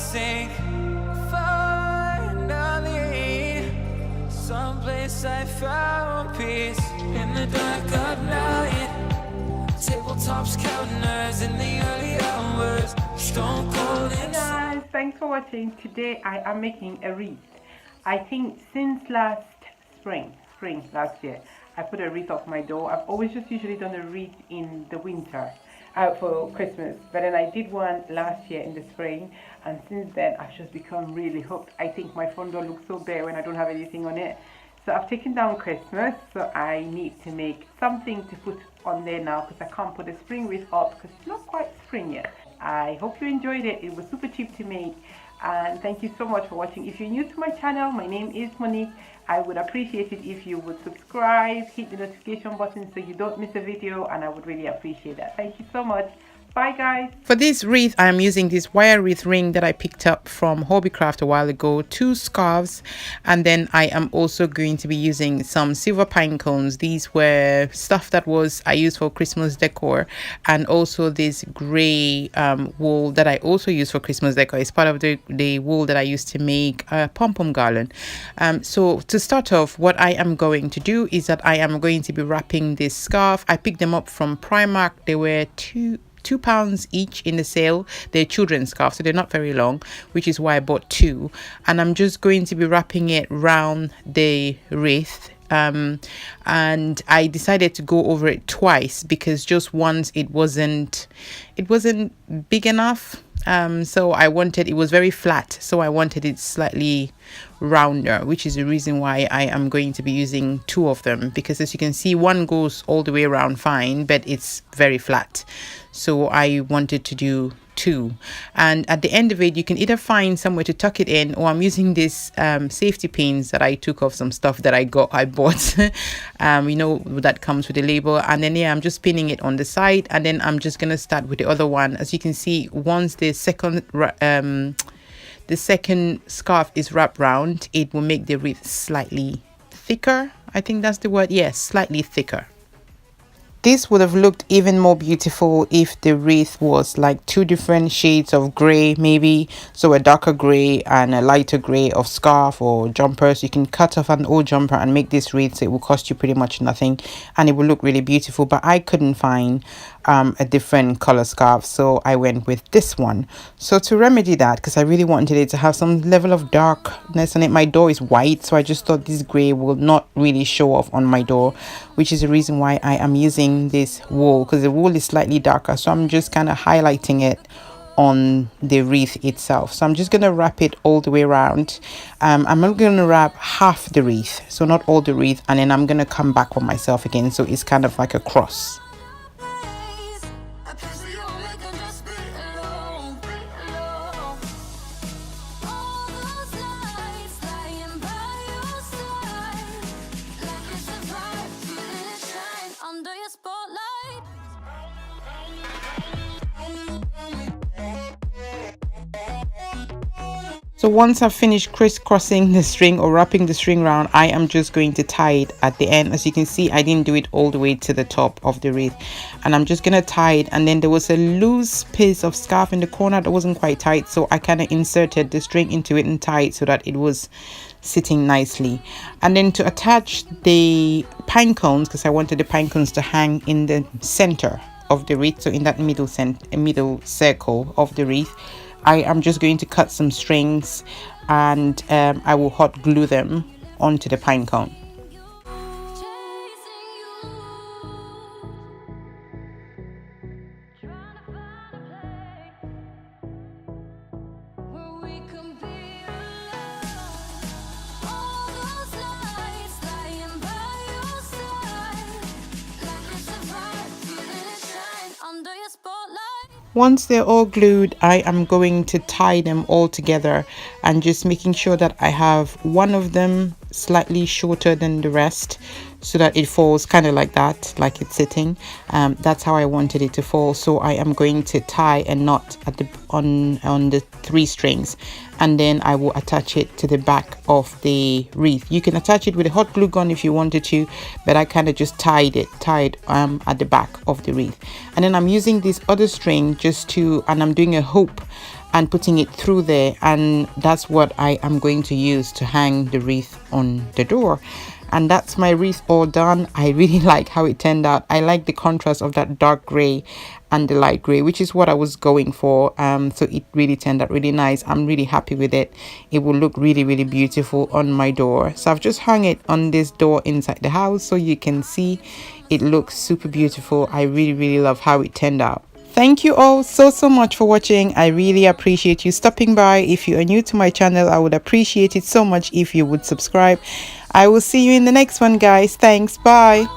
sing. Finally, someplace I found peace in the dark of night. Tabletops, counters in the early hours. Stone cold. Hey guys, thanks for watching. Today I am making a wreath. I think since last spring last year, I put a wreath off my door. I've always just usually done a wreath in the winter for Christmas, but then I did one last year in the spring, and since then I've just become really hooked. I think my front door looks so bare when I don't have anything on it. So I've taken down Christmas, so I need to make something to put on there now because I can't put a spring wreath up because it's not quite spring yet. I hope you enjoyed it. It was super cheap to make, and thank you so much for watching. If you're new to my channel, my name is Monique. I would appreciate it if you would subscribe, hit the notification button so you don't miss a video, and I would really appreciate that. Thank you so much. Bye guys. For this wreath, I am using this wire wreath ring that I picked up from Hobbycraft a while ago, 2 scarves, and then I am also going to be using some silver pine cones. These were stuff that I used for Christmas decor, and also this gray wool that I also use for Christmas decor. It's part of the wool that I used to make a pom-pom garland. So to start off, what I am going to do is that I am going to be wrapping this scarf. I picked them up from Primark. They were £2 each in the sale. They're children's scarves, so they're not very long, which is why I bought 2, and I'm just going to be wrapping it round the wreath. And I decided to go over it twice because just once it wasn't big enough. So it was very flat, so I wanted it slightly rounder, which is the reason why I am going to be using 2 of them, because as you can see, one goes all the way around fine, but it's very flat, so I wanted to do 2. And at the end of it, you can either find somewhere to tuck it in, or I'm using this safety pins that I took off some stuff that I bought you know, that comes with a label. And then I'm just pinning it on the side, and then I'm just gonna start with the other one. As you can see, once the second scarf is wrapped round, it will make the wreath slightly thicker. I think that's the word. Yes, slightly thicker. This would have looked even more beautiful if the wreath was like 2 different shades of gray, maybe. So a darker gray and a lighter gray of scarf or jumpers. You can cut off an old jumper and make this wreath, so it will cost you pretty much nothing, and it will look really beautiful. But I couldn't find a different color scarf, so I went with this one. So to remedy that, because I really wanted it to have some level of darkness on it, my door is white, so I just thought this gray will not really show off on my door, which is the reason why I am using this wool, because the wool is slightly darker. So I'm just kind of highlighting it on the wreath itself. So I'm just going to wrap it all the way around. I'm not going to wrap half the wreath, so not all the wreath, and then I'm going to come back on myself again, so it's kind of like a cross. So once I've finished crisscrossing the string or wrapping the string around, I am just going to tie it at the end. As you can see, I didn't do it all the way to the top of the wreath, and I'm just gonna tie it. And then there was a loose piece of scarf in the corner that wasn't quite tight, so I kind of inserted the string into it and tied it so that it was sitting nicely. And then to attach the pine cones, because I wanted the pine cones to hang in the center of the wreath, so in that middle circle of the wreath, I am just going to cut some strings, and I will hot glue them onto the pine cone. Once they're all glued, I am going to tie them all together, and just making sure that I have one of them slightly shorter than the rest, so that it falls kind of like that, like it's sitting. That's how I wanted it to fall. So I am going to tie a knot at on the 3 strings, and then I will attach it to the back of the wreath. You can attach it with a hot glue gun if you wanted to, but I kind of just tied at the back of the wreath. And then I'm using this other string and I'm doing a hoop and putting it through there, and that's what I am going to use to hang the wreath on the door. And that's my wreath all done. I really like how it turned out. I like the contrast of that dark gray and the light gray, which is what I was going for. So it really turned out really nice. I'm really happy with it. It will look really, really beautiful on my door. So I've just hung it on this door inside the house so you can see it looks super beautiful. I really, really love how it turned out. Thank you all so much for watching. I really appreciate you stopping by. If you are new to my channel, I would appreciate it so much if you would subscribe. I will see you in the next one, guys. Thanks. Bye.